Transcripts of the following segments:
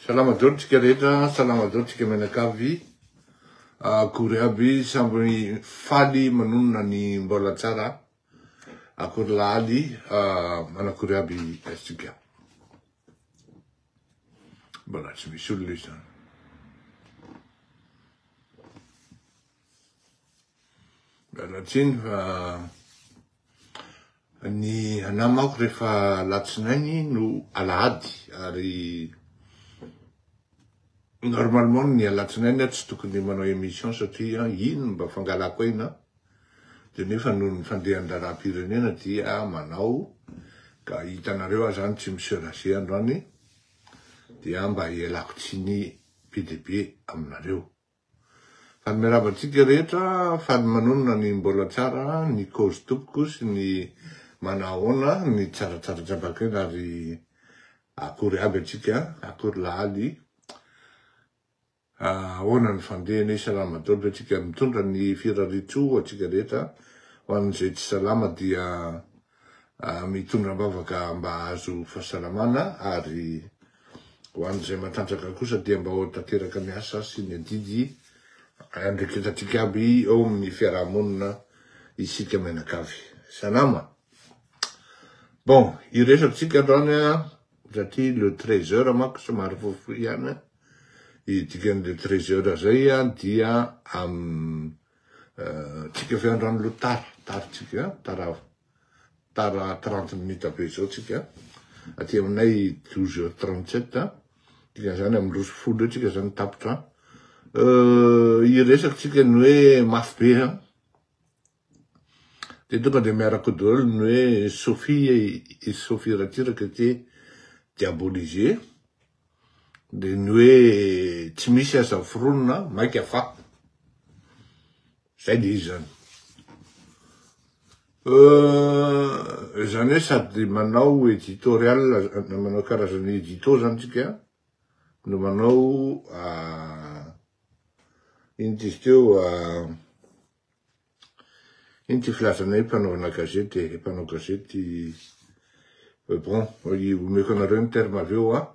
Salama daholo tsika rehetra, salama daholo tsika mianakavy. Akory aby samby faly manonona ny mbola tsara. Akory laly, manakory aby tsika. Mbola tsy misy olona izany. Mialatsiny fa ny anamako rehefa latsinainy no alahady ary normalement ny alatsinainy tsy tokony manao émission satria ino mba fangalako aina de nefa no ny fandehan-daharam-pirenena dia manao ka hitanareo aho zany tsy miserase androany dia mba hialako tsiny be de be aminareo. Fa ny miarabantsika rehetra faly manonona ny mbola tsara, ny cause tompoko sy ny manahoana ny tsaratsara jabakena ary akory aby atsika, akory laly. Ahoana ny fandehany salama daholo atsika mitondra ny firaritso atsika rehetra ho an'izay tsy salama dia mitondra bavaka mba azo fahasalamana ary ho an'izay matanjaka kosa dia mba ho tanteraka ny asa sy ny adidy andreketatsika aby ao amin'ny fiarahamonina isika mianakavy. Salama. Bon, iresatsika androany satria le 13h manko somary fohifohy ihany. Dikan'le 13h zay dia tsika avy androany lo taritsika, tara 30 minutes aby zao tsika. Aty aminay 12h37, dikan'izany amin'ny 12:00 tsika zany tapitra. Iresaky tsika ny hoe mafy be de tonga de miarako daholo ny hoe Sophie Ratsiraka ty diabolisé de ny hoe tsy misy aza foronina maika fa zay de izy zany. Zany hoe sady manao éditorial, manao karazany édito zany tsika no manao ino ty izy teo ino ty filazanay mpanaovana gazety, mpanao gazety bon, omeko anareo ny terme avy eo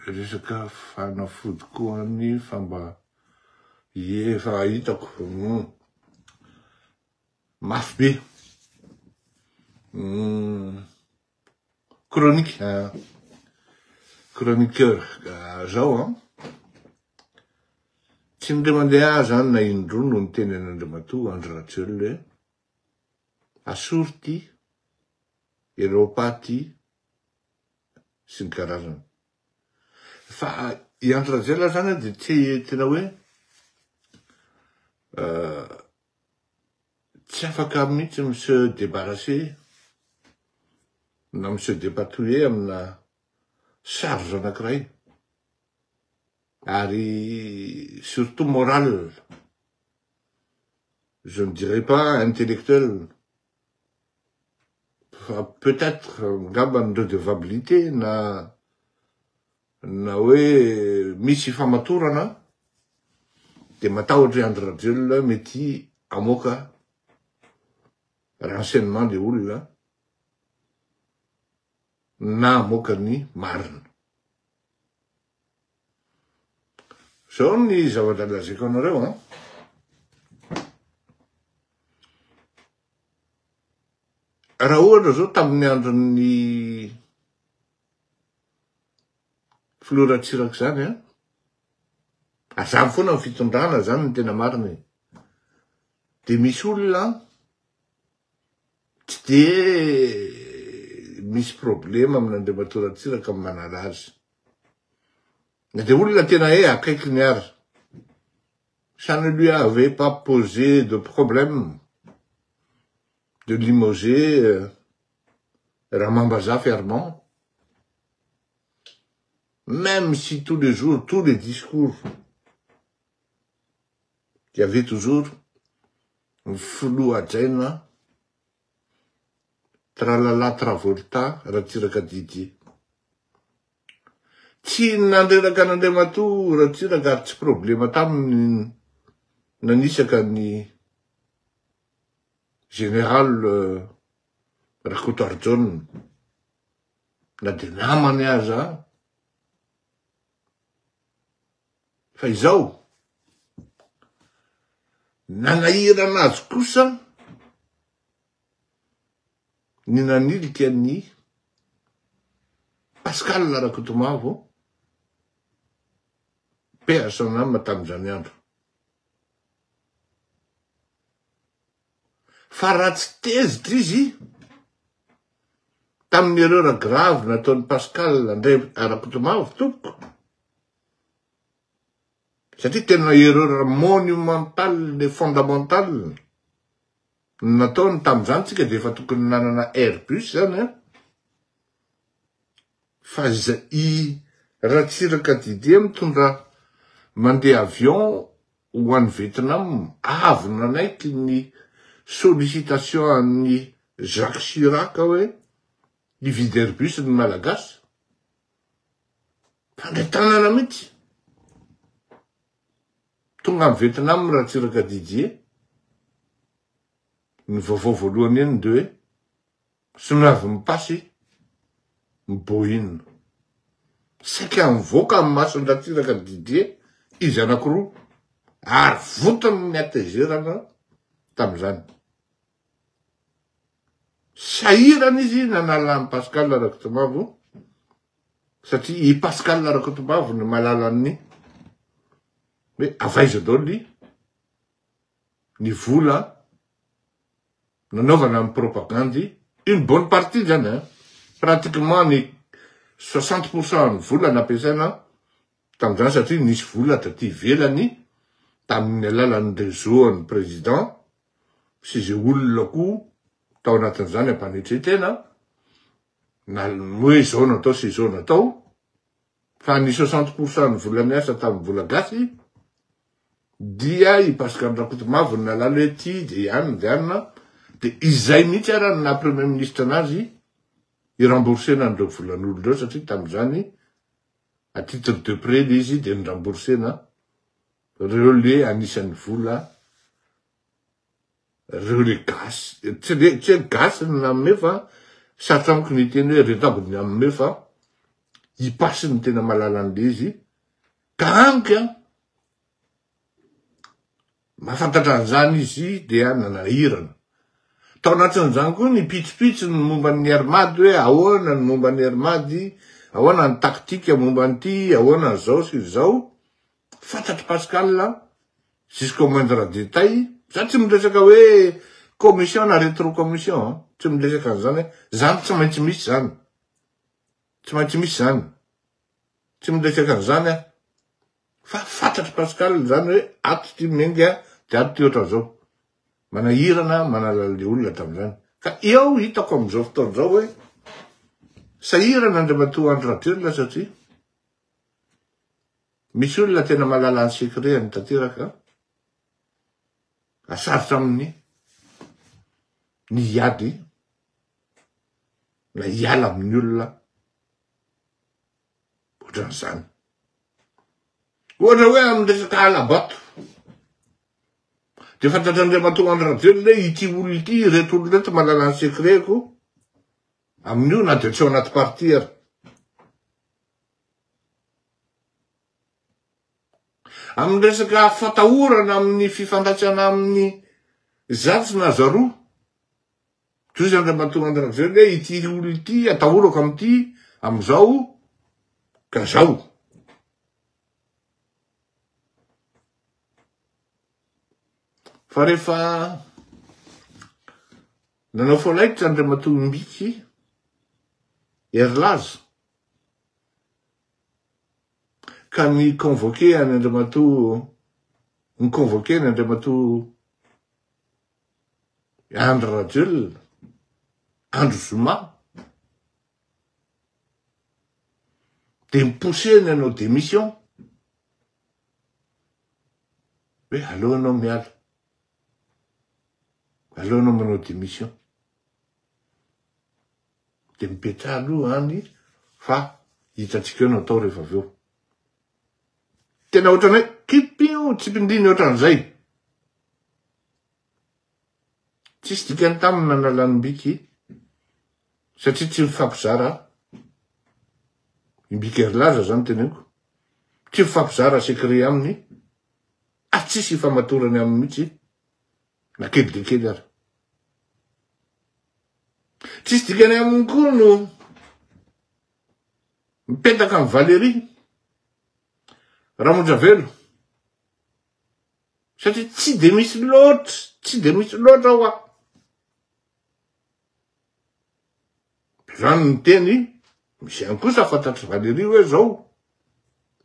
resaka fanafody koa ny famba efa hitako mafy be chroniqueur zao tsy ndre mandeha zany na indro no ny teny an'Andriamatoa Andry Rajoelina hoe asory ty, eropa ty sy ny karazany. Fa i Andry Rajoelina zany de tsy tena hoe tsy afaka mihitsy se débarrasser na se dépatouiller amina charge anankiray ary surtout moral, je ne dirais pas intellectuel, peut-être ngamba ny redevabilité na hoe misy famatorana de matahotra Andry Rajoelina mety amoaka renseignement le olona na amoaka ny marina. Zao ny zavatra lazaiko anareo raha ohatra zao tamin'ny andron'ny Flora Tsiraka zany azamy foana ny fitondrana zany ny tena marina de misy olona tsy de misy problème amin'Andriamatoa Ratsiraka amin'ny manala azy. De olona tena akaiky ny ary. Ça ne lui avait pas posé de problème de limoger Ramambaza fermement. Même si tous les jours, tous les discours, il y avait toujours un flou à gêne, tralala travolta, Ratsiraka Didier. Tsy nandreraka an'Andriamatoa Ratsiraka ary tsy problema taminy nanisaka ny général Rakotoarjona na de namany aza, fa izao, nanahirana azy kosa, ny nanilika ny Pascal Rakotomavo, personne tamin'izany andro. Fa raha tsy tezitra izy, tamin'ny erreur grave nataon'ny Pascal Rakotomavo tompoko, satria tena erreur monumentale et fondamentale nataony tamin'izany tsika de efa tokony nanana Airbus zany fa Ratsiraka Didier mitondra mandeha avion ho an'ny Vietnam avy nanaiky ny sollicitation an'ny Jacques Chirac hoe hividy Airbus ny Malagasy. Fandetanana mihitsy. Tonga amin'ny Vietnam Ratsiraka Didier. Ny vaovao voalohany eny de hoe somavy mipasy Boeing. Saika mivoaka amin'ny mason'ny Ratsiraka Didier izy anankiroa ary votony ny atezerana tamin'izany. Sahirana izy nanala ny Pascal Rakotomavo satria i Pascal Rakotomavo ny malalan'ny hoe avaiza daoly ny vola nanaovana amin'ny propagande, une bonne partie zany, pratiquement ny 60% ny vola nampiasaina tamin'izany satria nisy vola taty ivelany tamin'ny alalan'ny réseau-ny président sy izay olona koa tao anatin'izany ampanetretena na hoe izao natao sy izao natao fa ny 60% ny vola niasa tamin'ny vola gasy dia i Pascal Rakotomavo nalala hoe ty de ihany de anina de izay mihitsy ara na premier ministre anazy iramborsena an'ireo volan'olo reo satria tamin'izany à titre de prêt izy de niramborsena reo le anisan'ny vola reo le gasy tsy gasy namme fa sarotra amiko ny teny hoe retabony amme fa ipasy ny tena malalan'le izy ka amika mahafantatra an'izany izy dia nanahirana. Tao anatin'izany koa ny pitsopitso ny momba ny armady hoe ahoana ny momba ny armady, ahoana ny taktika momba an'ity, ahoana zao sy zao. Fantatry Pascal jusqu'au moindre détail. Za tsy miresaka hoe commission na rétro-commission, tsy miresaka an'izany zany tsy maintsy misy zany. Tsy maintsy misy zany. Tsy miresaka an'izany fa fantatry Pascal zany hoe ato ty menga de ato ty ohatran'izao. Manahirana manalala olona tamin'izany. Ka eo hitako amin'izao fotoan'izao hoe sahirana Andriamatoa Andry Rajoelina satria misy olona tena malala ny secret ny tanteraka asarotra amin'ny ny hiady na hiala amin'ny olona ohatran'izany. Ohatra hoe amin'ny resaka alabato de fantatr'Andriamatoa Andry Rajoelina hoe ity olona ity reto olona reto malala ny secretko amin'io na de tsy ao anaty parti ary. Amin'ny resaka fatahorana amin'ny fifandraisana amin'ny zatsy na zaroa toy izy Andriamatoa Andry Rajoelina hoe ity olona ity atahorako amin'ity amin'izao ka zao. Fa rehefa nanao folaitry Andriamatoa Mbiky Erlaza ka ny convoqué any Andriamatoa ny convoqué ny Andriamatoa Andry Rajoelina Andro Zoma de mipoussé ny anao démission hoe aleo anao miala, aleo anao manao démission de mipetraha aloha any fa hitatsika eo no atao rehefa avy eo. Tena ohatrany hoe kipio tsy mpindriny ohatran'izay. Tsisy dikany taminy nanala ny Mbiky satria tsy mifampizara imbikery laza zany teneniko. Tsy mifampizara sekre aminy. Tsisy famatorany aminy mihitsy. Na kely de kely ary. Tsisy dikany aminy koa no mipetaka amin'ny Valérie. Ramondravelo. Satria tsy de misy loatra ao a. Zany ny teny, misy ihany kosa fantatry Valérie hoe zao.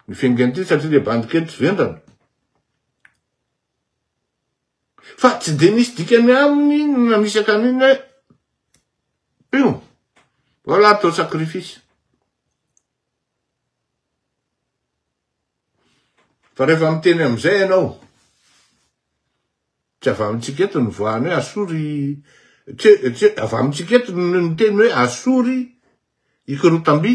Ny fiaingany ty satria le bandy kely tsy vendrana. Fa tsy de misy dikany aminy na misy akaniny hoe pio. Voilà atao sacrifice. Fa rehefa miteny amizay ianao, tsy avy amintsika eto ny voany hoe asory, tsy avy amintsika eto ny teny hoe asory ikorotamby.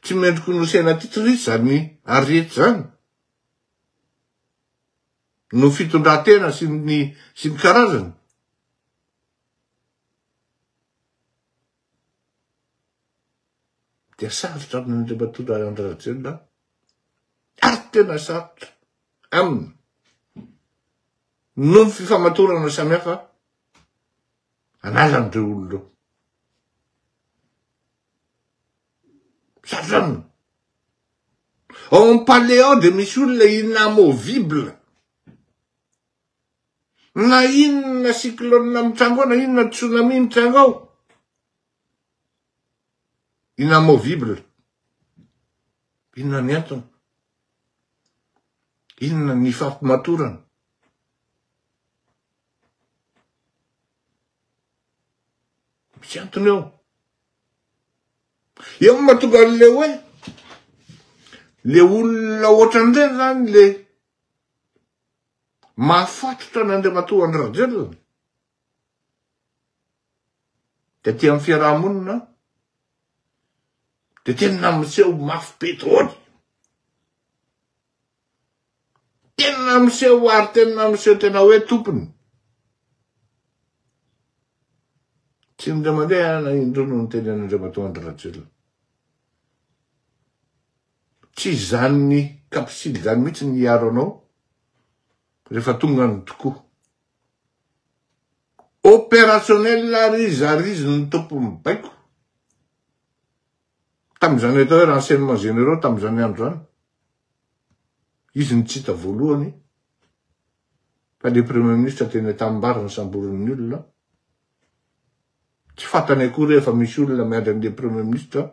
Tsy mendriko nosena titrisy zany arety zany. No fitondratena sy ny karazany. Dia sarotra amin'indray Batory Andrarajela. Ary tena sarotra aminy. No fifamatorana samihafa analan'ireo olona. Sarotra aminy. En paléo de misy olona inamovible. Na inona cyclone mitrango ao, na inona tsunami mitrango ao. Inamovible. Inona ny antony? Inona ny fampimatorana? Misy antony eo. Eo mahatonga an'le hoe le olona ohatran'ireny zany le mahafatotra n'Andriamatoa Andrarajela. De tia amin'ny fiarahamonina. De tena miseho mafy petrôly. Tena miseho ary tena miseho tena hoe tompony. Tsy ndray mandeha na indrono ny teny an'Andriamatoa Andrarajela. Tsy zany ny kapisily zany mihitsy ny hiaro anao. Rehefa tonga ny tokoa. Opérationnel rizarizy ny tompo mibaiko. Tam'izany atao hoe renseignement généraux tam'izany andro zany. Izy ny tsita voalohany. Fa le premier ministre tena tambarana samborin'ny olona. Tsy fatany akory rehefa misy olona miandry an'le premier ministre.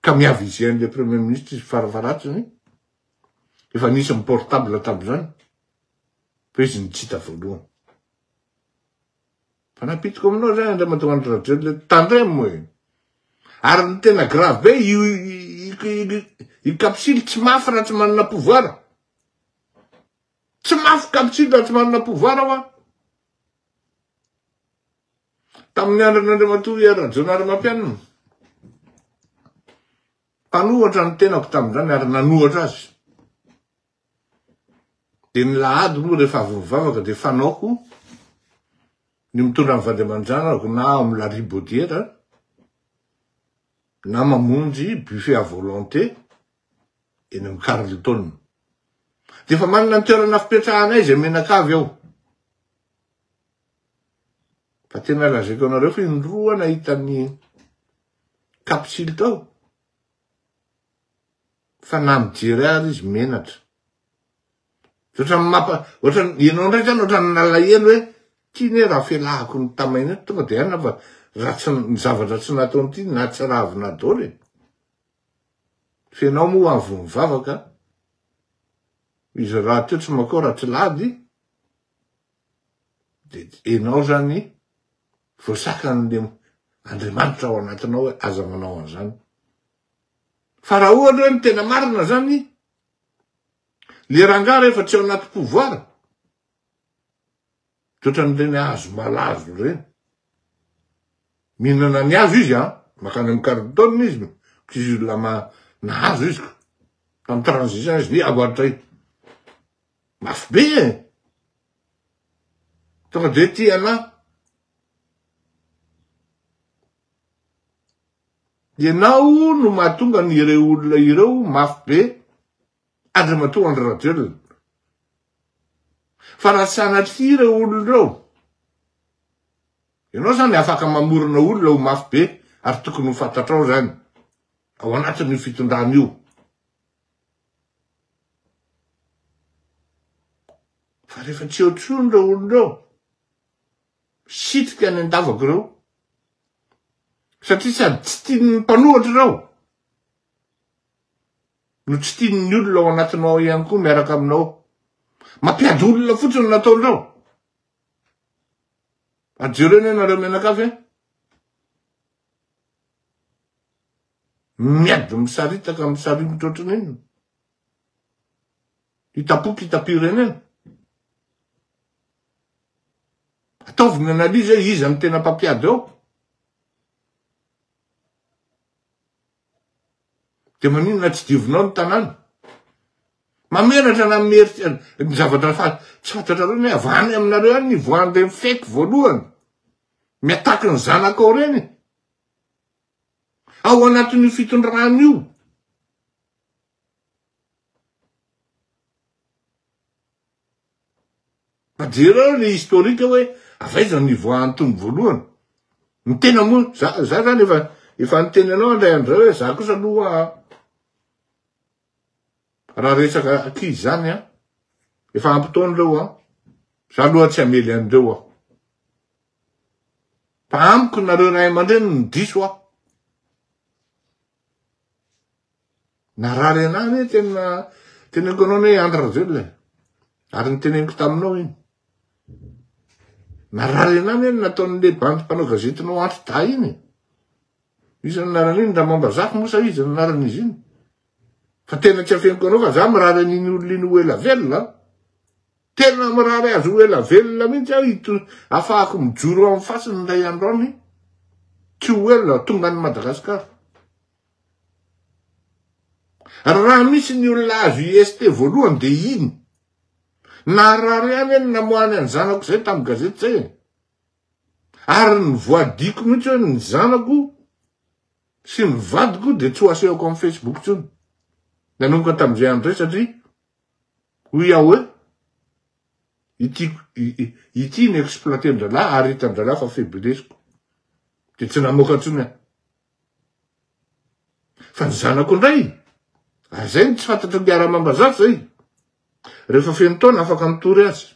Ka miavy izy an'le premier ministre izy farafaratsiny. Efa nisy ny portable tam'izany. Fa izy ny tsita voalohany. Fa napitiko aminao zay Andriamatoa Andrarajela tandremo hoe. Ary ny tena grave be i kapisily tsy mafy raha tsy manana pouvoir. Tsy mafy kapisily raha tsy manana pouvoir ao a. Tamin'ny andron'Andriamatoa Rajaonary Mampianina. Tanohatra ny tenako tamin'izany ary nanohatra azy. De ny lahady moa rehefa avy mivavaka de fanaoko ny mitondra amin'ny vandemanjanako na amin'ny la Ribaudière na mamonjy buffet à volonté eny amin'ny Carleton. De fa manana ny toerana fipetrahanay izay menakavy ao. Fa tena lazaiko anareo fa indroa nahita ny kapisily tao. Fa na mijery ary izy menatra. Ohatran ianao ndray zany ohatran nalahelo hoe tiany raha felahako ny tamaina tonga de ana fa ny zavatra tsy nataony ty na tsy ravina daholo e. Fenao moa avy mivavaka. Izy raha teo tsy makao raha tsy lady. De enao zany voasakan'le Andriamanitra ao anatinao hoe aza manao an'izany. Fa raha ohatra hoe ny tena marina zany, le rangaha rehefa tsy ao anaty pouvoir. Ohatran'ireny hazo malazo reny. Mihinana ny hazo izy makany amin'ny Carleton izy. Izy olona nahazo izy. Tamin'ny transition izy ni aboaritra mafy be e. Tonga de tia ana. Ianao no mahatonga n'ireo olona ireo mafy be ary matoa andro radio. Fa raha sanatria ireo olona ireo, ianao zany afaka mamorona olona ho mafy be ary tokony ho fantatrao zany ao anatin'ny fitondrana io. Fa rehefa tsy eo tsony ireo olona ireo, sitrika any an-davako ireo, satria sady tsy tian'ny mpanohatra ireo, no tsy tian'ny olona ao anatinao ihany koa miaraka aminao. Mampiady olona fotsiny nataonao. Ajerena ianareo menakavy e? Miady misaritaka misarimotra ohatran'iny. Hitapoky hitapirenena. Ataovy ny analizy hoe iza ny tena mpampiady ao. De maninona tsy divinao ny tanàna. Mameratra na mihery ny zavatra tsy fantatrareo ny avany aminareo any ny voan'ny feko voalohany. Miataky ny zanakao reny. Ao anatin'ny fitondrana io. Majereo le historika hoe avaiza ny voan'ny tombo voalohany. Ny tena moa, za zany efa nitenanao andray andreo hoe za kosa aloha raha resaka ankizy zany efa ampitaonareo za aloha tsy amely andreo fa amiko nareo ray aman-dreny ny diso narary anany teneniko anao hoe Andra Rajoelina ary ny teneniko taminao iny. Narary anany nataon'le bandy mpanao gazetinao Antita iny. Isan'ny naran'iny da Mambazafy moa sa iza ny naran'izy iny. Fa tena tsy afeniko anao fa za mirary an'iny olona iny ho ela velona. Tena mirary azy ho ela velona mihitsy aho afahako mijoro amin'ny fasiny ray andro any. Tsy ho ela tonga any Madagasikara. Raha misy ny olona azo IST voalohany de iny. Narary any namoany any zanako zay tamin'ny gazety zay. Ary ny voadiko mihitsy hoe ny zanako sy ny vadiko de tsy ho asehoko amin'ny Facebook tsony. Nanomboka tamin'izay andray satria hoy aho hoe ity ny exploiten-dralahy ary hitan-dralahy fa faiblesiko. De tsy namoaka tsony aho. Fa ny zanako indray, zay tsy fantatro ny Mambazafy zay. Rehefa feno taona afaka mitory azy.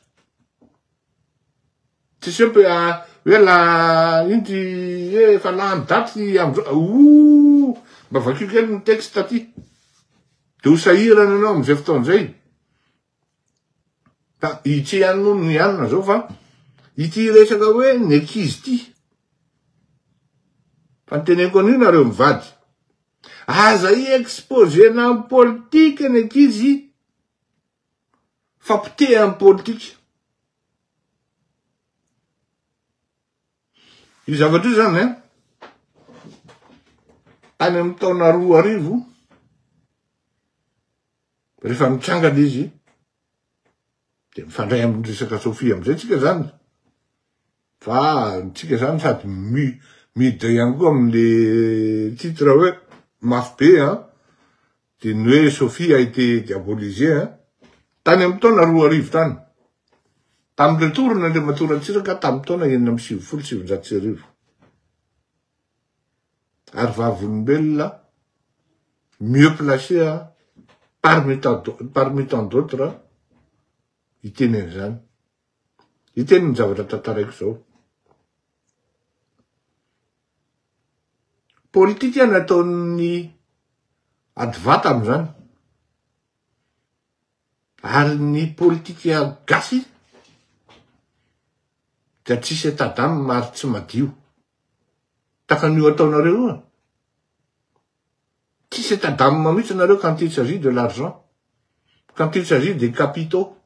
Tsy sepy hoe la inty efa lany daty amizao. Mba vakio kely ny texte aty. De ho sahirana anao amizay fotoan'izay. Ka ity ihany moa ny anina zao fa ity resaka hoe ny ankizy ty. Fa niteneniko an'io nareo mivady. Aza exposena amin'ny politika ny ankizy fa piteha amin'ny politika. Io zavatra io zany any amin'ny taona 2000 rehefa mitsangana izy de mifandray amin'ny resaka Sofia amizay tsika zany. Fa tsika zany sady miditra ihany koa amin'le titre hoe mafy be de ny hoe Sophie a été diabolisée tany amin'ny taona 2000 tany. Tamin'ny retourna le Matorantsiraka tamin'ny taona 1979. Ary vavolombelona mieux placé parmi tant d'autres iteneny zany. Iteneny ny zavatra tantaraiko zao. Politika nataon'ny adivata am'izany. Ary ny politika gasy da tsisy etadame maro tsy madio. Takan'io ataonareo tsisy etadame mihitsy nareo quand il s'agit de l'argent, quand il s'agit des capitaux,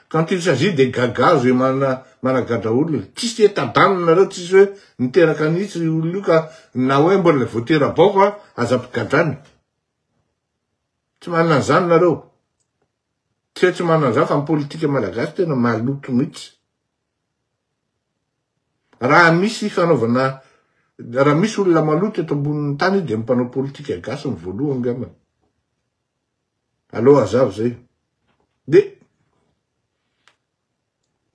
quand il s'agit des gaga zay managadra olona. Tsisy etadame nareo, tsisy hoe niteraka nitsy olona io ka na hoe mbola voatera baoko aza ampigadrany. Tsy manana zany nareo. Tsy manana zany fa ny politika malagasy tena maloto mihitsy. Raha misy fanaovana raha misy olona maloto eto ambonin'ny tany dia mpanao politika gasy ny voalohany gama. Aloha azavo zay. De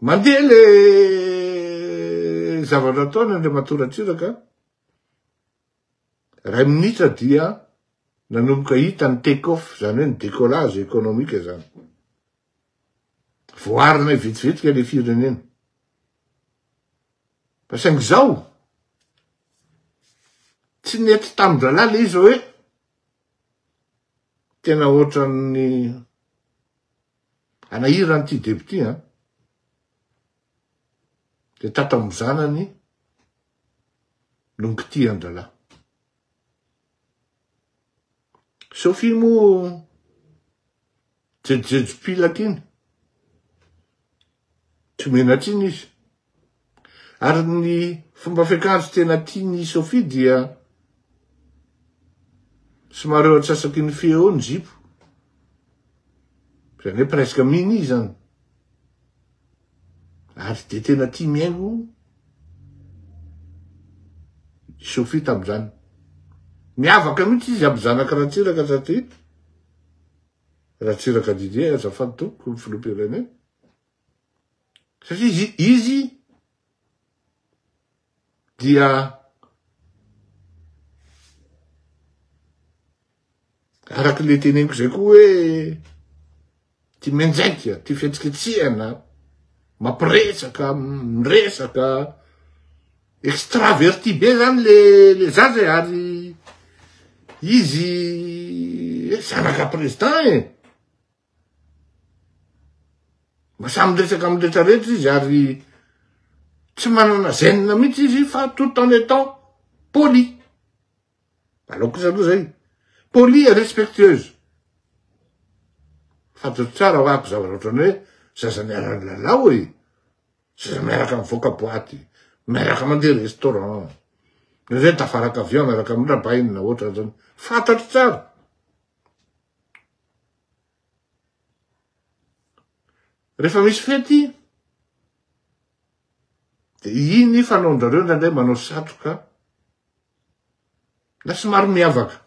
mandeha le zavatra ataony le matoratsiraka. Ray minitra dia nanomboka hita ny take-off, zany hoe ny décollage économique zany. Voarina vitsivitsika le firenena. Pasaingy zao, tsy nety tamin-dralala izy hoe tena ohatran'ny anahira an'ity député, de tatamin'ny zanany nongity an-dralà. Sophie mo jejejo pilaka iny, tsy menatra iny izy. Ary ny fomba fiakanjo tena tiany Sophie dia somary eo antsasaky ny feo ny zipo. Zany hoe presque mini izy zany. Ary de tena tia miaingo Sophie tamin'izany. Miavaka mihitsy izy aby zanaka Ratsiraka satria Ratsiraka Didier azafady tompoko filoham-pirenena. Satria izy dia araky le teneniko zay koa hoe ty menjaika, ty fihetsiketsehana, mampiresaka, miresaka, extraverti be zany le zaza ary izy zanaka président samy resaka amy retraretra izy ary tsy manana zenina mihitsy izy fa tout en étant poli. Alors kosa aloha zay, poli et respectueuse. Fantatro tsara ho ako zavatra ohatrany hoe zaza miarany lalao zaza miaraka mivoaka boaty, miaraka mandeha restaurant, zay tafaraka avion miaraka amy rabainy na ohatra zany. Fantatro tsara. Rehefa misy fety, de iny fanaondrareo ndraindray manao satroka, na somary miavaka.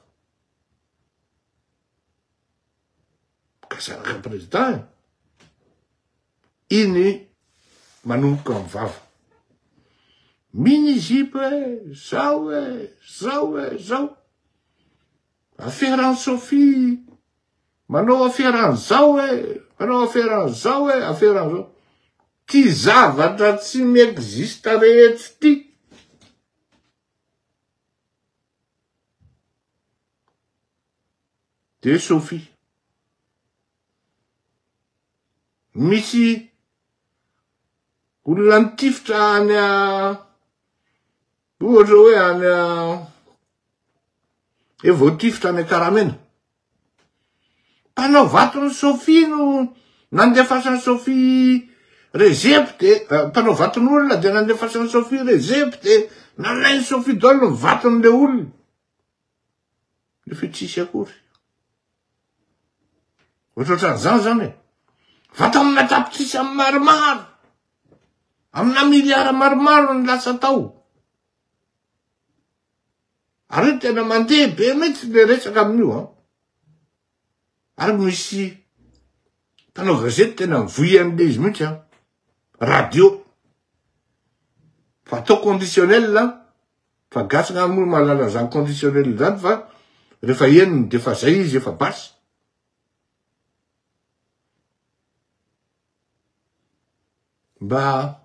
Ka zanaka président, iny manomboka amy vava. Mini zipo zao zao. Affaire Sophie, manao affaire zao manao affaire zao affaire zao. Ty zavatra tsy miexista rehetra ty. De Sophie. Misy olona nitifitra any ohatra hoe any voatifitra any Karamena. Mpanao vatony Sophie no nandefasany Sophie Rezepy de mpanao vatony olona de nandefasany Sophie Rezepy de nalainy Sophie Dolo ny vaton'le olona. Nefa tsisy akory. Ohatrohatran'izany zany vata amina tapitrisa amy maromaro, amina miliara maromaro ny lasa tao. Ary tena mandeha be mihitsy le resaka amin'io. Ary misy mpanao gazety tena mivoy am'le izy mihitsy radio. Fa atao conditionnel, fa gasy gn'amony mahalala zany conditionnel zany fa rehefa eniny de fa zay izy efa basy. Mba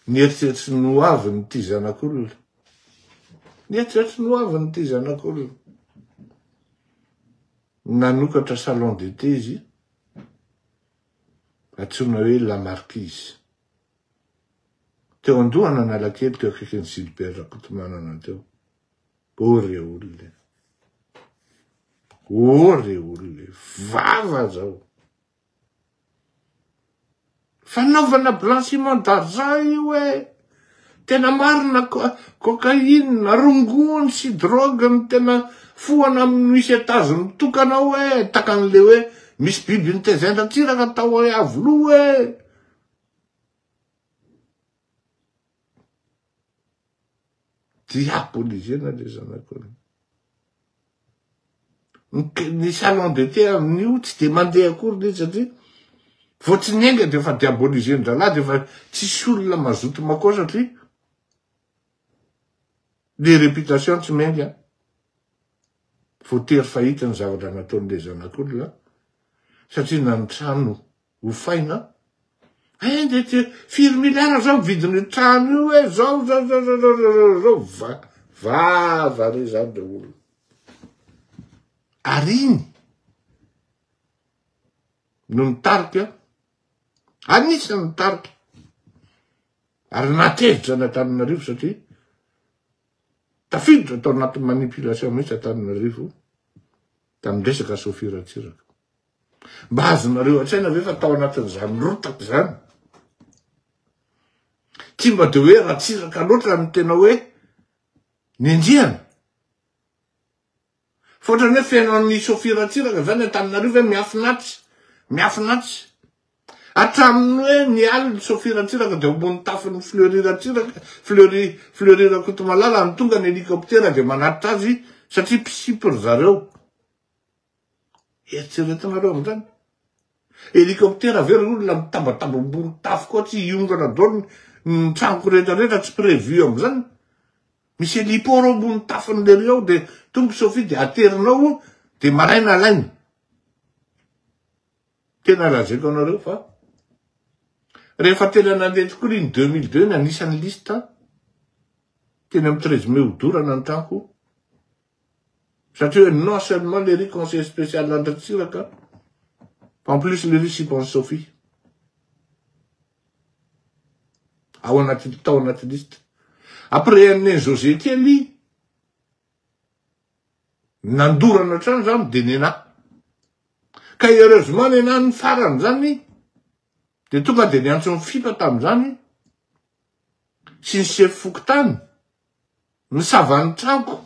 nieritseritsy no avy ty zanak'olona. Nieritseritsy no avy ty zanak'olona. Nanokatra salon d'été izy, atsona hoe la marquise. Teo andohana Analakely teo akaikin'ny Gilbert Rakotomanana teo. Ore olona. Ore olona. Vava zao. Fanaovana blanchiment d'argent io tena marina cocaïne, rongony sy drogue ny tena foana misy étage mitokana takan'le misy biby nitezendra tsiraka tao avlo diabolisena le zanako. Ny salon de thé amin'io tsy de mandeha akory le satria fotsiny enga de fa diaboliseny zalahy de fa tsisy olona mazoto makao satria le réputation tsy menga. Faut tery fahita ny zavatra nataon'le zanak'olona satria nanotrano ho faina. De firy miliara zao vidin'ny trano io zao vava re zany le olo. Ariny no nitarika, anisany nitarika. Ary natevitra an'Antananarivo satria tafiditra tao anaty manipulation mihitsy Antananarivo tamin'ny resaka Sophie Ratsiraka. Mba azonareo an-tsaina ve fa tao anatin'izany rotaka zany. Tsy mba de hoe Ratsiraka loatra ny tena hoe nindriana. Fotrany hoe fiainan'ny Sophie Ratsiraka zany Antananarivo hoe miafinatsy. Hatraminy hoe nialy Sophie Ratsiraka de ambony tafin'ny Fleury Ratsiraka, Fleury Rakotomalala ny tonga ny hélicoptère de manatitra azy satria mpisipy zareo. Eritseretinareo am'zany. Hélicoptère aveo olona mitabataba ambony tafo koa tsy iongana daholo ny tranoko rehetrarehetra tsy prévu am'zany. Misy héliport ambony tafon'le reo de tonga Sophie de aterinao de maraina alainy. Tena lazeko anareo fa rehefa tena nandeha tokoa ny 2002 ny anisan'ny lista tena amin'ny 13 mai odorana ny tranoko. Satria non seulement les riz conseil spécial Ratsiraka, en plus les riz s'y pense Sophie. Ao anaty liste. Après an'ny José Kelly, nandorana trano zany de nena. Ka heureusement nena ny farany zany, de tonga de niantso ny fipa tam'zany, sy ny chef fokotany, misavany tranoko.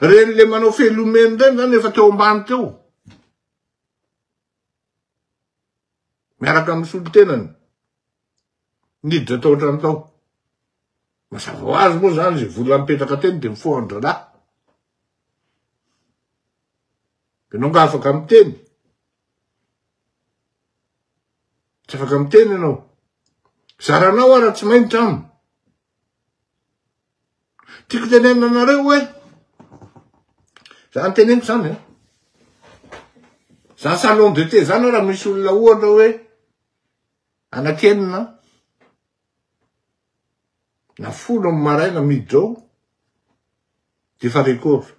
Reny le manao felomeny reny zany efa teo ambany teo. Miaraka amin'ny solotenany. Niditra tao trano tao. Mazava ho azy moa zany zay vola mipetraka teny de mifoandra lahy. Ianao nga afaka miteny. Tsy afaka miteny ianao. Zaranao ara tsy maintsy aminy. Tiako tenena anareo hoe zany teneniko zany zany salon de thé zany raha misy olona ohatra hoe anakenina na folo amin'ny maraina middrao de fa rekory.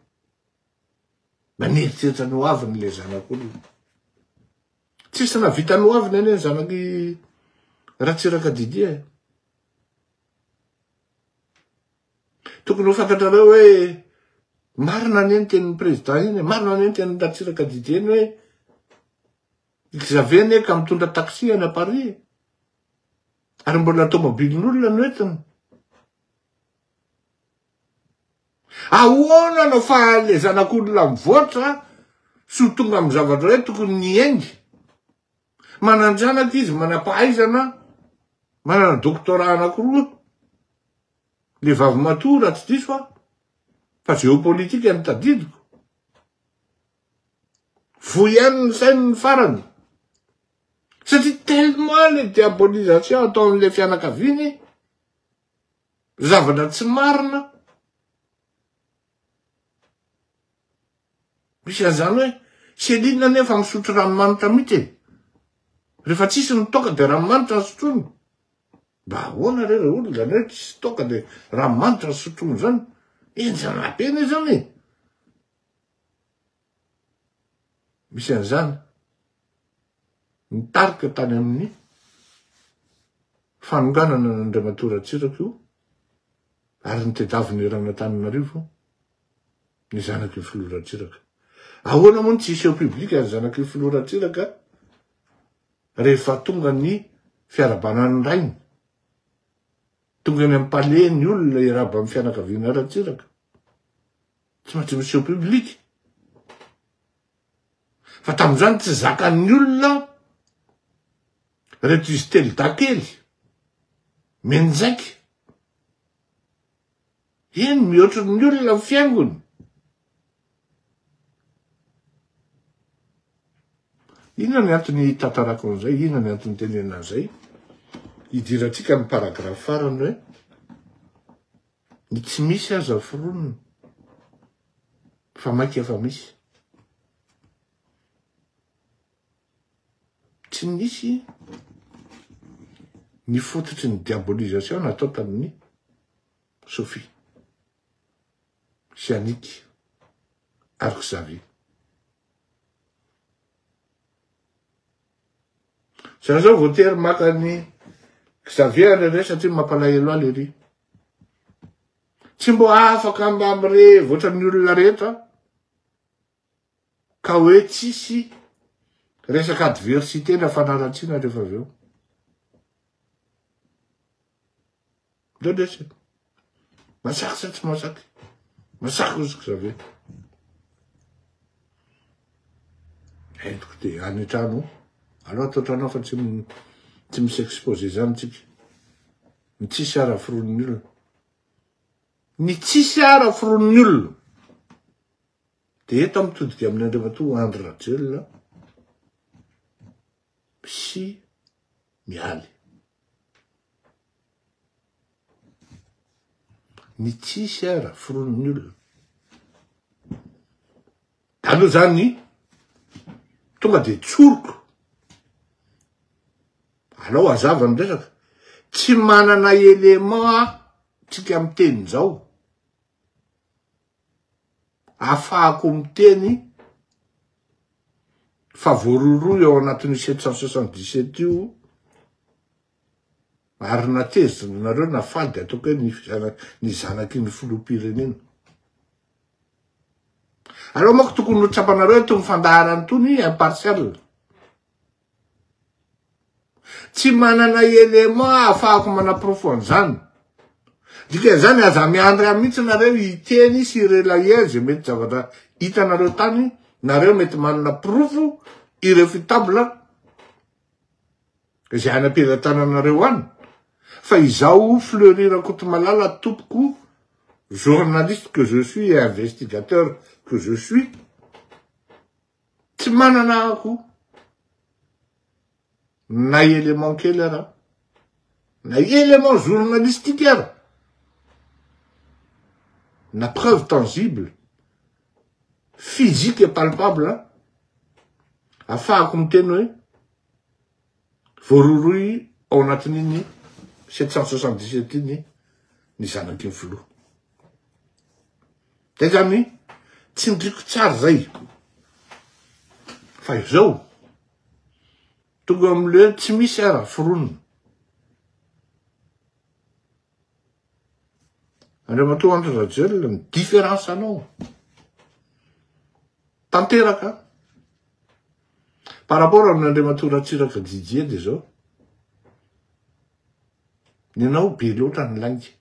Mba nieritseritra ny hoaviny le zanak'olona. Tsisy navita ny hoaviny ane zanaky Ratsiraka Didier. Tokony ho fantatrareo hoe marina ny tenin'ny président iny, marina ny tenin'ny Ratsiraka Didier iny hoe Xavier ka mitondra taxi any à Paris. Ary mbola tomobilin'olona no entiny. Ahoana no fa le zanak'olona mivoatra sy tonga amin'ny zavatra hoe tokony niengy. Manandranaky izy, manam-pahaizana, manana doctorat anankiroa. Le vavy matory tsy diso fa géopolitique ny tadidiko. Voyany ny sainy ny farany. Satria tellement le diabolisation ataon'le fianakaviany, zavatra tsy marina. Misy an'izany hoe Céline nefa misotro ranomanitra mihitsy. Rehefa tsisy nitoka de ranomanitra sotrony. Mba ahoana re olona ne tsisy toka de ranomanitra sotrony zany. Enjana pena zany. Misy an'izany. Nitarika tany amin'ny fanonganana n'Andriamatoa Ratsiraka io ary nitedaviny eran'Antananarivo ny zanaky Filoha Ratsiraka. Ahoana moa tsy iseho publika ny zanaky Filoha Ratsiraka rehefa tonga ny fiarabanan'ny rainy. Tonga ny amin'ny palais ny olona iraba amin'ny fianakaviana Ratsiraka. Tsy maintsy miseho publika. Fa tamin'izany tsy zakan'ny olona reto izy telo dakely menjaiky Iny mihoatra ny olona ny fiaingony. Inona ny antony tantarako an'izay? Inona ny antony tenena an'izay? Idiratsika ny paragrafy farany hoe ny tsy misy aza foronina fa maika efa misy. Tsy misy ny fototry ny diabolisation natao tamin'ny Sophie sy Annick ary Xavier. Sa zao voatery maka ny Xavier le satria mampalahelo ahy le ry. Tsy mbo afaka mba amire voatra ny olona rehetra ka hoe tsisy resaka adversité na fanaratsiana rehefa avy eo. Dodesy. Masaky sa tsy masaky? Masaky ozy Xavier. Entiko te any an-trano. Alors toatranao fa tsy misy exposé zany tsika. Ny tsisy ara foron'ny olona. Ny tsisy ara foron'ny olona. De eto mitodika amin'ny Andriamatoa Andry Rajoelina sy mialy. Ny tsisy ara foron'ny olona. Aloha zany tonga de tsoroko. Alao azava ny resaka. Tsy manana élément tsika miteny zao. Afahako miteny fa voaroroy ao anatin'ny 777 io ary natezitra nareo nafady ataoko hoe ny zanaky ny filoham-pirenena. Alao manko tokony ho tsapanareo itony fandaharany tony impartial. Tsy manana élément afahako manaprofo an'izany. Dika zany aza miandry mihitsy nareo iteny sy relayer mety zavatra hitanareo tany, nareo mety manana profo irréfutable zay anam-piretananareo any. Fa izao Fleury Rakotomalala tompoko journaliste que je suis et investigateur que je suis, tsy manana ako na élément kely ara, na élément journalistique ara, na preuve tangible, physique et palpable, afahako miteny hoe voaroroy ao anatin'iny 777 iny ny zanaky ny filoha. De zany tsy ndriko tsara zay. Fa izao tonga am'le tsy misy ara foronina. Andriamatoa Andry Rajoelina ny différence anao. Tanteraka. Par rapport amin'Andriamatoa Ratsiraka Didier de zao. Ninao be loatra ny langy.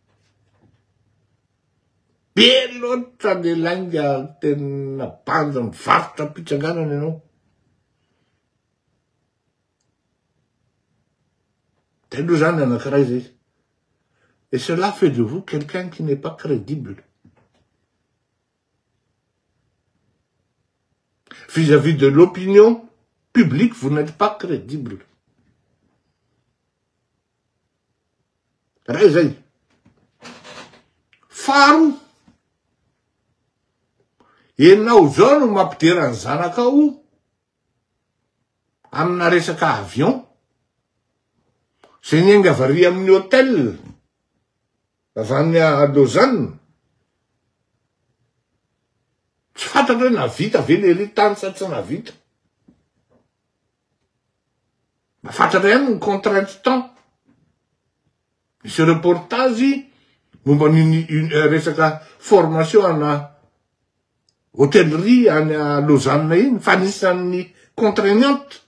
Be loatra ny langy tena banja mivarotra pitsanganana ianao. De aloha zany anankiray zay. Et cela fait de vous quelqu'un qui n'est pas crédible. Vis-à-vis de l'opinion publique, vous n'êtes pas crédible. Rezay. Faro. Enao zao no mampidera ny zanakao amina resaka avion. Zay niainga varia amin'ny hôtel avy any à Lausanne. Tsy fantatra hoe navita ve le ritany sa tsy navita. Mafantatra ihany ny contrainte temps. Misy reportage momba ny resaka formation ana hôtellerie any à Lausanne iny fa anisan'ny contraignante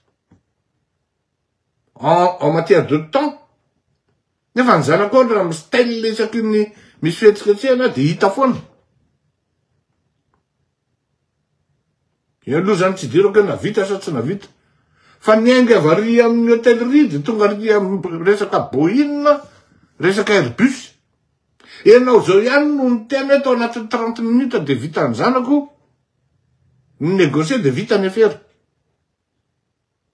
en matière de temps. Nefa ny zanako raha misy style isaky ny misy fihetsiketsehana de hita foana. Aloha zany tsy dirako hoe navita sa tsy navita. Fa niainga varia amin'ny hôtellerie de tonga ry resaka Boeing, resaka Airbus. Ianao zao ihany no ny tena atao anatin'ny 30 minutes de vita ny zanako. Ny négocier de vita ny affaire.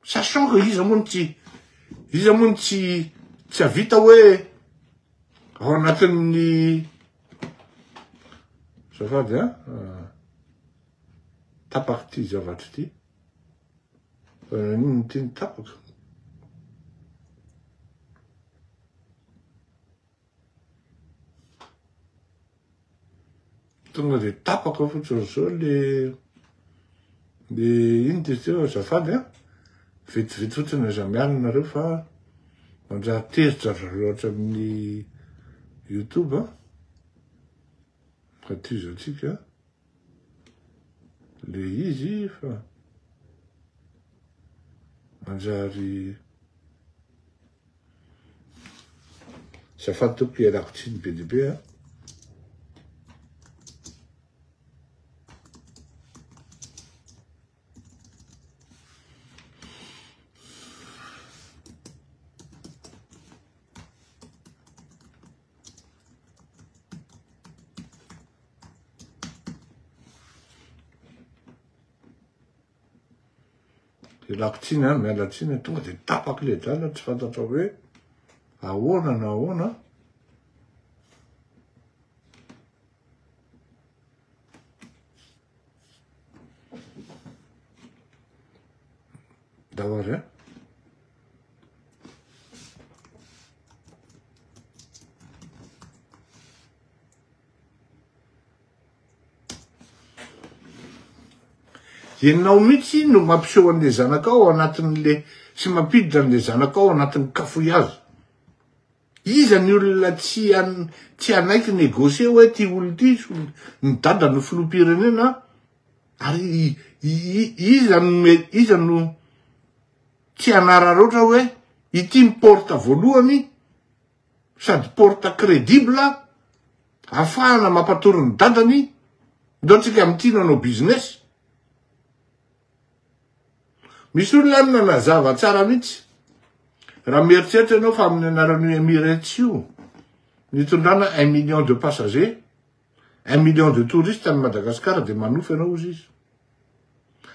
Sachant que izy moa tsy avita hoe ao anatin'ny zafady tapaky ty zavatry ty. Nino ty ny tapaky. Tonga de tapaka fotsiny zao le ino ty teo zafady vetivety fotsiny aza mialinareo fa manjary teritra loatra amin'ny YouTube fa ty zao tsika le izy fa manjary zafady toko ialako tsiny be dia be Lakotsiny mialatsiny tonga de tapaky le drala tsy fantatra hoe ahoana na ahoana. Daholo ianao mihitsy no mampiseho an'le zanakao anatin'le sy mampiditra an'le zanakao anatin'ny cafouillage. Iza ny olona tsy anaiky négocier hoe ty olo ty ny dada no filoham-pirenena ary iza no tsy anararoatra hoe ity ny porta voalohany sady porta crédible ahafahana mampatory ny dadany ndoantsika amin'ity nanao business. Misy olona any nanazava tsara mihitsy raha mieritreritra ianao fa amin'ny anaran'ny Emirates io nitondrana 1 million de passagers 1 million de touristes à Madagascar de manofy ianao izy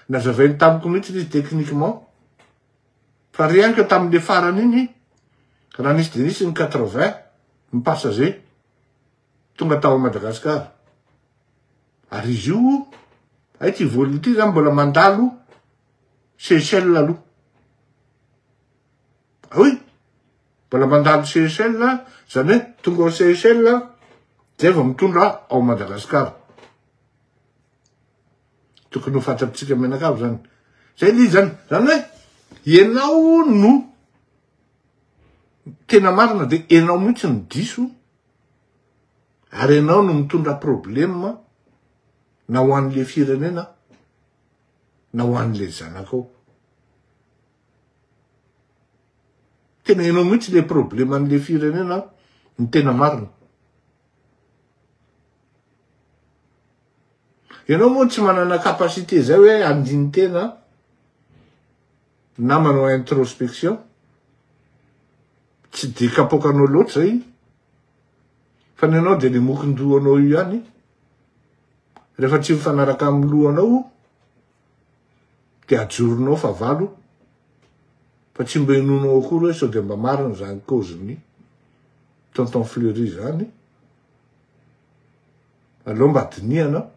nazavainy tamiko mihitsy izy techniquement fa rien que tamin'le farany iny raha nisy de nisy ny 80 ny passagers tonga tao Madagascar ary izy io ay ty volony ty zany mbola mandalo Seychelles aloha. Oui, mbola mandalo Seychelles zany hoe tonga ao Seychelles zay vao mitondra ao Madagascar. Tokony ho fantatritsika menakavo zany. Zay li zany hoe ianao no tena marina de ianao mihitsy ny diso ary ianao no mitondra problème na ho an'le firenena na ho an'le zanakao. Tena ianao mihitsy le problème an'le firenena ny tena marina. Ianao moa tsy manana capacité zay hoe andiny tena na manao introspection tsy de kapokanao loatra zay fa ny ianao de le mokin-dohanao io ihany rehefa tsy mifanaraka amin'ny lohanao de ajoronao fa valo fa tsy mba inonao akory hoe sao de mba marina zany cause-ny tonton Fleury zany aloha mba diniana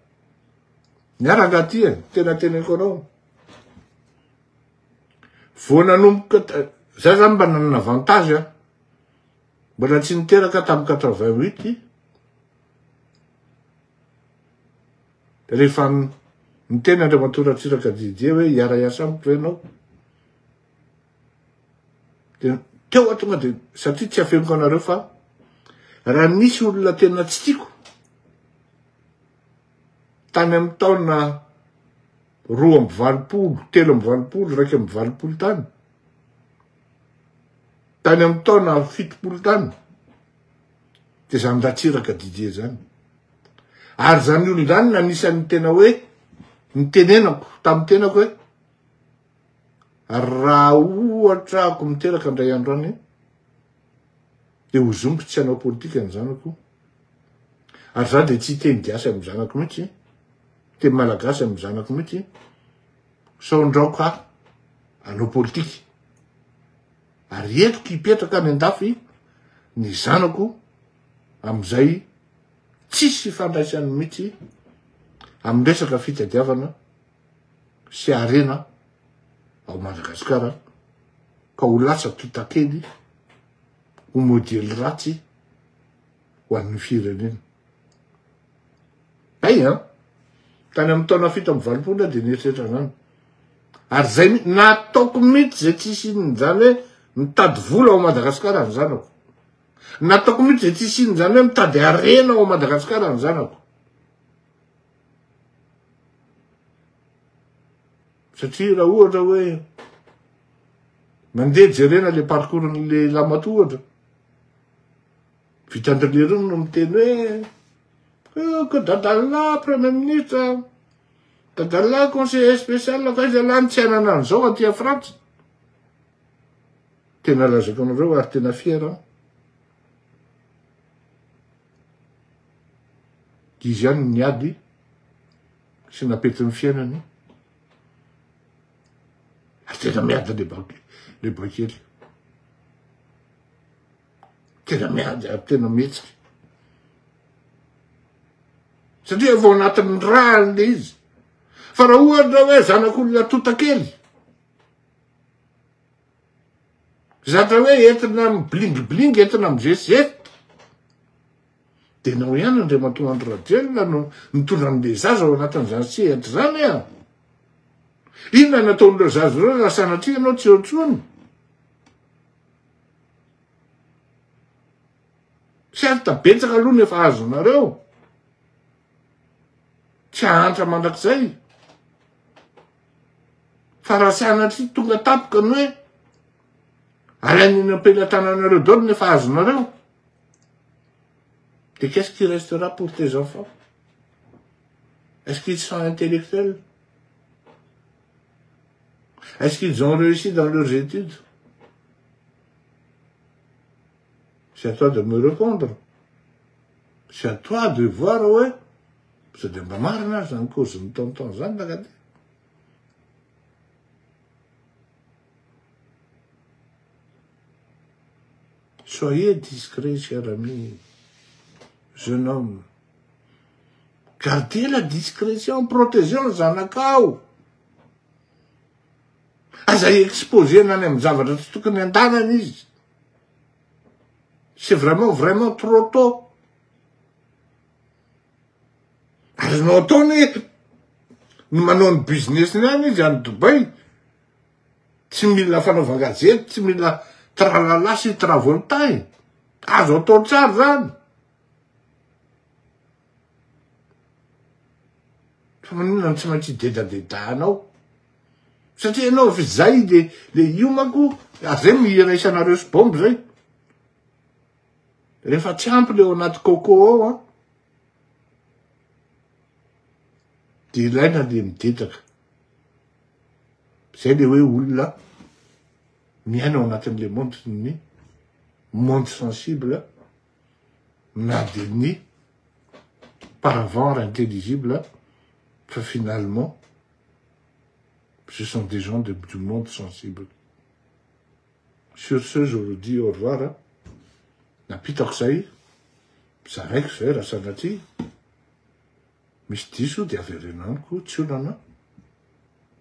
miaraka ty tena anao vao nanomboka zay zany mba nanana avantage mbola tsy niteraka tamin'ny 88 rehefa ny tena Andriamantoa Ratsiraka Didier hoe hiara hiasa amiko ianao teo atonga de satria tsy afeniko anareo fa raha nisy olona tena tsy tiako tany amin'ny taona 2 3 3 tany tany amin'ny taona 7 tany de zany Ratsiraka Didier zany ary zany olo zany nanisany tena hoe nitenenako tamin'ny tenako hoe raha ohatra ako miteraka indray andro any de ho zombo tsy hanao politika ny zanako Ary za de tsy teny gasy amy zanako mihitsy, teny malagasy amy zanako mihitsy, saondraoka anao politika. Ary etiko hipetraka any andafy ny zanako amizay tsisy fandraisany mihitsy amy resaka fitadiavana sy arena ao Madagasikara, ka ho lasa totakely ho modely ratsy ho an'ny firenena. Tany amy taona fito amy valopolo de nieritreritra zany. Ary zay nataoko mihitsy zay tsisy inony zany hoe mitady vola ao Madagasikara ny zanako. Nataoko mihitsy zay tsisy inony zany hoe mitady arena ao Madagasikara ny zanako. Satria raha ohatra hoe mandeha jerena le parcours-n'le Lamatoa ohatra, Vitandrelero no miteny hoe que dadala premier ministre, dadala conseiller spécial, faiza lany tsy anana an'izao aty a Frantsa. Tena lazako anareo ary tena fiera. Izy ihany niady sy napety ny fiainany. Ary tena miady le bakely. Tena miady ary tena mihetsika. Satria vao anatin'ny rany le izy. Fa raha ohatra hoe zanak'olona totakely, zatra hoe entina miblingiblingy, entina mijesety, de nao ihany Andriamantoa Andro Rajoelina no mitondra an'le zaza ao anatin'izany sehatra zany a. Inona nataon'ireo zaza ireo raha sanatria anao tsy ontsony? Certes betsaka aloha nefa azonareo. Tsy hahantra mandrakizay. Fa raha sanatria tonga tapoka ny hoe alain'ny ampelantananareo daholo nefa azonareo. Et qu'est-ce qui restera pour tes enfants? Est-ce qu'ils sont intellectuels? Est-ce qu'ils ont réussi dans leurs études? C'est à toi de me répondre. C'est à toi de voir, ouais. C'est de ma marna, c'est un cause de tonton Zan, regardez. Soyez discret, cher ami, jeune homme. Gardez la discrétion, protégeons zanakao. Aza exposé nany amy zavatra tsy tokony andanany izy. C'est vraiment trop tôt. Ary nao ataony no manao ny business niany izy any Dubai. Tsy mila fanaovan-gazety, tsy mila tralala sy travailtaille. Azo atao tsara zany. Fa manina tsy maintsy dedadedanao. Satria anao fa zay le iomako, zay mihiraisanareo sy bomby zay. Rehefa tsy ampy le ao anaty coco ao a, de ilaina le midetaka. Zay le hoe olona miaina ao anatin'le monde sensible, na de ni paravent intelligible, fa finalement ce sont des gens du monde sensible. Sur ce, je vous dis au revoir. Napitako zay, zaraiko zay raha sanatria misy diso de averenaniko, tsy olana.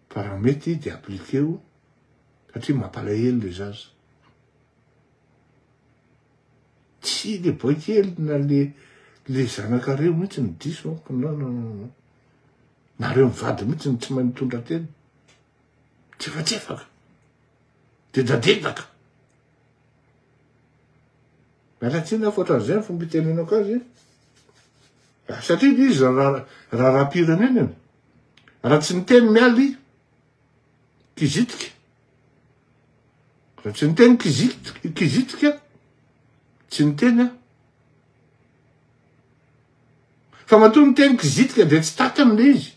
Fa raha mety de appliqueo, satria mampalahelo le zaza. Tsy le boikely na le zanakareo mihitsy ny diso, non. Nareo mivady mihitsy ny tsy mahay mitondra teny. Tsefatsefaka. Dedadedaka. Mialatsiny aho foatran'izay ny fomba itenenako azy. Satria izy raha rapirenena. Raha tsy niteny mialy, kizitika. Raha tsy niteny kizitika, tsy niteny. Fa matoa niteny kizitika de tsy taty am'le izy.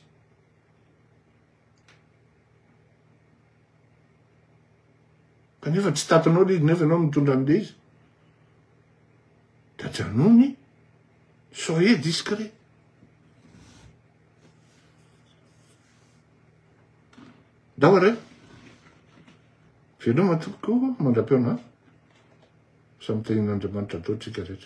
Kanefa tsy tatanao le izy, nefa anao mitondra an'le izy. Da janony Soyez discret. Daware. Fino matuko mandapeona. Something on the mantra to cigarette.